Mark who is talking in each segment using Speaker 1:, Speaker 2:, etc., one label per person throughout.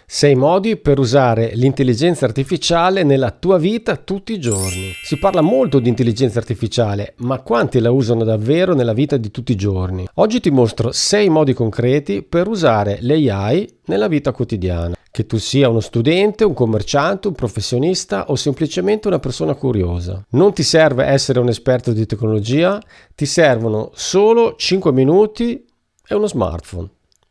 Speaker 1: 6 modi per usare l'intelligenza artificiale nella tua vita tutti i giorni. Si parla molto di intelligenza artificiale, ma quanti la usano davvero nella vita di tutti i giorni? Oggi ti mostro 6 modi concreti per usare l'AI nella vita quotidiana. Che tu sia uno studente, un commerciante, un professionista o semplicemente una persona curiosa. Non ti serve essere un esperto di tecnologia, ti servono solo 5 minuti e uno smartphone.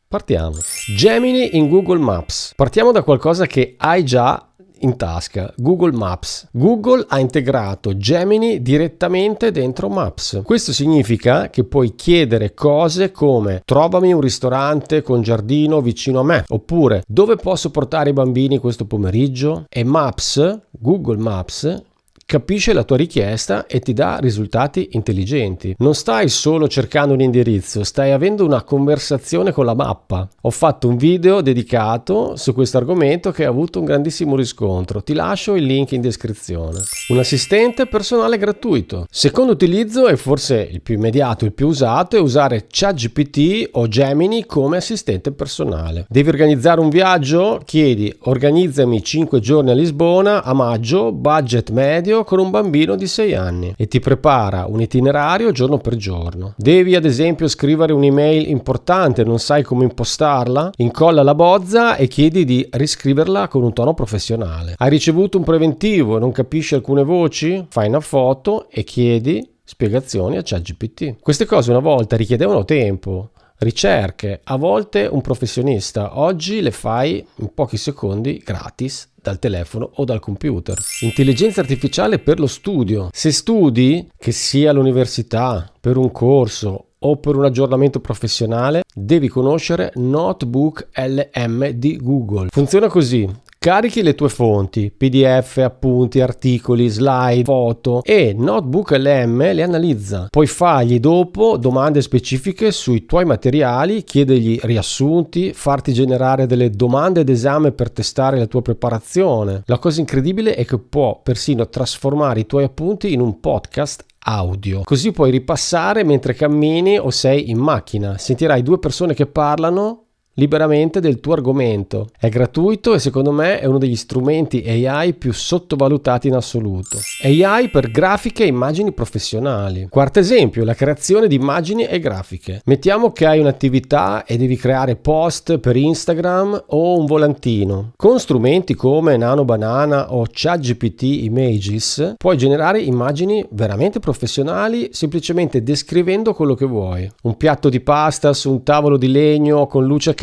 Speaker 1: Partiamo. Gemini in Google Maps. Partiamo da qualcosa che hai già in tasca, Google Maps. Google ha integrato Gemini direttamente dentro Maps. Questo significa che puoi chiedere cose come: trovami un ristorante con giardino vicino a me, oppure dove posso portare i bambini questo pomeriggio? E Maps, Google Maps, capisce la tua richiesta e ti dà risultati intelligenti. Non stai solo cercando un indirizzo, stai avendo una conversazione con la mappa. Ho fatto un video dedicato su questo argomento che ha avuto un grandissimo riscontro. Ti lascio il link in descrizione. Un assistente personale gratuito. Secondo utilizzo, e forse il più immediato, il più usato, è usare ChatGPT o Gemini come assistente personale. Devi organizzare un viaggio? Chiedi: organizzami 5 giorni a Lisbona a maggio, budget medio, con un bambino di 6 anni, e ti prepara un itinerario giorno per giorno. Devi ad esempio scrivere un'email importante, non sai come impostarla? Incolla la bozza e chiedi di riscriverla con un tono professionale. Hai ricevuto un preventivo e non capisci alcune voci? Fai una foto e chiedi spiegazioni a ChatGPT. Queste cose una volta richiedevano tempo, ricerche, a volte un professionista. Oggi le fai in pochi secondi gratis dal telefono o dal computer. Intelligenza artificiale per lo studio. Se studi, che sia all'università, per un corso o per un aggiornamento professionale, devi conoscere Notebook LM di Google. Funziona così: carichi le tue fonti, PDF, appunti, articoli, slide, foto, e Notebook LM le analizza. Poi fagli dopo domande specifiche sui tuoi materiali, chiedergli riassunti, farti generare delle domande d'esame per testare la tua preparazione. La cosa incredibile è che può persino trasformare i tuoi appunti in un podcast audio, così puoi ripassare mentre cammini o sei in macchina. Sentirai 2 persone che parlano liberamente del tuo argomento. È gratuito e secondo me è uno degli strumenti AI più sottovalutati in assoluto. AI per grafiche e immagini professionali. Quarto esempio, la creazione di immagini e grafiche. Mettiamo che hai un'attività e devi creare post per Instagram o un volantino. Con strumenti come Nano Banana o ChatGPT Images puoi generare immagini veramente professionali semplicemente descrivendo quello che vuoi. Un piatto di pasta su un tavolo di legno con luce calda.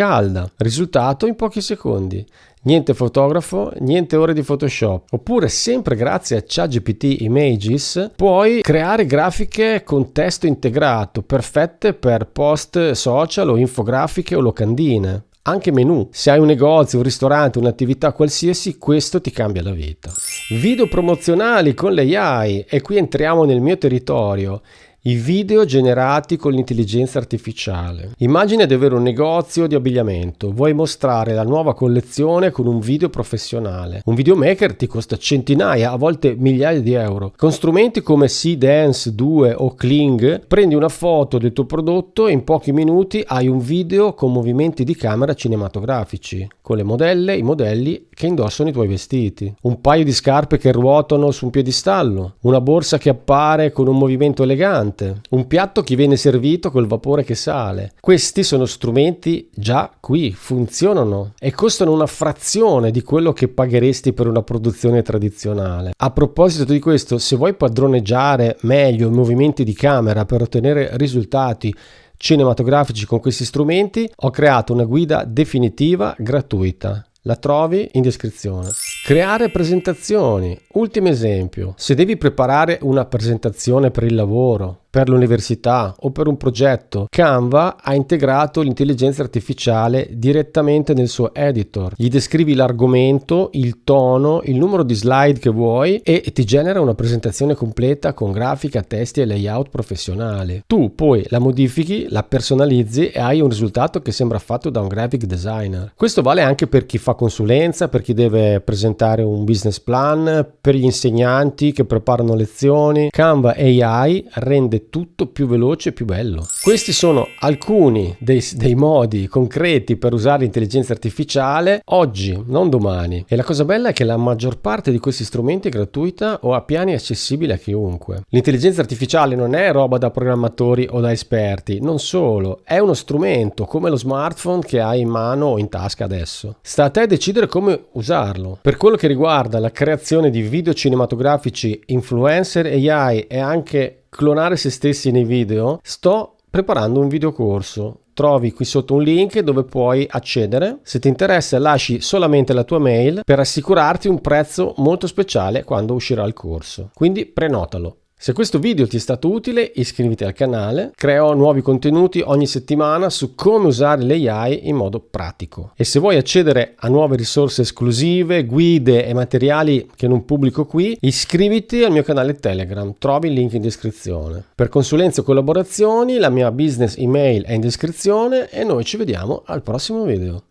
Speaker 1: Risultato in pochi secondi. Niente fotografo, niente ore di Photoshop. Oppure, sempre grazie a ChatGPT Images, puoi creare grafiche con testo integrato, perfette per post social o infografiche o locandine. Anche menu. Se hai un negozio, un ristorante, un'attività qualsiasi, questo ti cambia la vita. Video promozionali con l'AI. E qui entriamo nel mio territorio. I video generati con l'intelligenza artificiale. Immagina di avere un negozio di abbigliamento, vuoi mostrare la nuova collezione con un video professionale. Un videomaker ti costa centinaia, a volte migliaia di euro. Con strumenti come Seedance 2 o Kling, prendi una foto del tuo prodotto e in pochi minuti hai un video con movimenti di camera cinematografici, con le modelle, i modelli che indossano i tuoi vestiti. Un paio di scarpe che ruotano su un piedistallo, una borsa che appare con un movimento elegante, un piatto che viene servito col vapore che sale. Questi sono strumenti già qui, funzionano e costano una frazione di quello che pagheresti per una produzione tradizionale. A proposito di questo, se vuoi padroneggiare meglio i movimenti di camera per ottenere risultati cinematografici con questi strumenti, ho creato una guida definitiva gratuita. La trovi in descrizione. Creare presentazioni. Ultimo esempio. Se devi preparare una presentazione per il lavoro, per l'università o per un progetto, Canva ha integrato l'intelligenza artificiale direttamente nel suo editor. Gli descrivi l'argomento, il tono, il numero di slide che vuoi e ti genera una presentazione completa con grafica, testi e layout professionali. Tu poi la modifichi, la personalizzi e hai un risultato che sembra fatto da un graphic designer. Questo vale anche per chi fa consulenza, per chi deve presentare un business plan, per gli insegnanti che preparano lezioni. Canva AI rende rendere tutto più veloce e più bello. Questi sono alcuni dei modi concreti per usare l'intelligenza artificiale oggi, non domani. E la cosa bella è che la maggior parte di questi strumenti è gratuita o a piani accessibili a chiunque. L'intelligenza artificiale non è roba da programmatori o da esperti, non solo, è uno strumento come lo smartphone che hai in mano o in tasca adesso. Sta a te decidere come usarlo. Per quello che riguarda la creazione di video cinematografici, influencer, AI e anche clonare se stessi nei video, sto preparando un videocorso. Trovi qui sotto un link dove puoi accedere. Se ti interessa lasci solamente la tua mail per assicurarti un prezzo molto speciale quando uscirà il corso. Quindi prenotalo. Se questo video ti è stato utile, iscriviti al canale, creo nuovi contenuti ogni settimana su come usare l'AI in modo pratico. E se vuoi accedere a nuove risorse esclusive, guide e materiali che non pubblico qui, iscriviti al mio canale Telegram, trovi il link in descrizione. Per consulenze o collaborazioni, la mia business email è in descrizione e noi ci vediamo al prossimo video.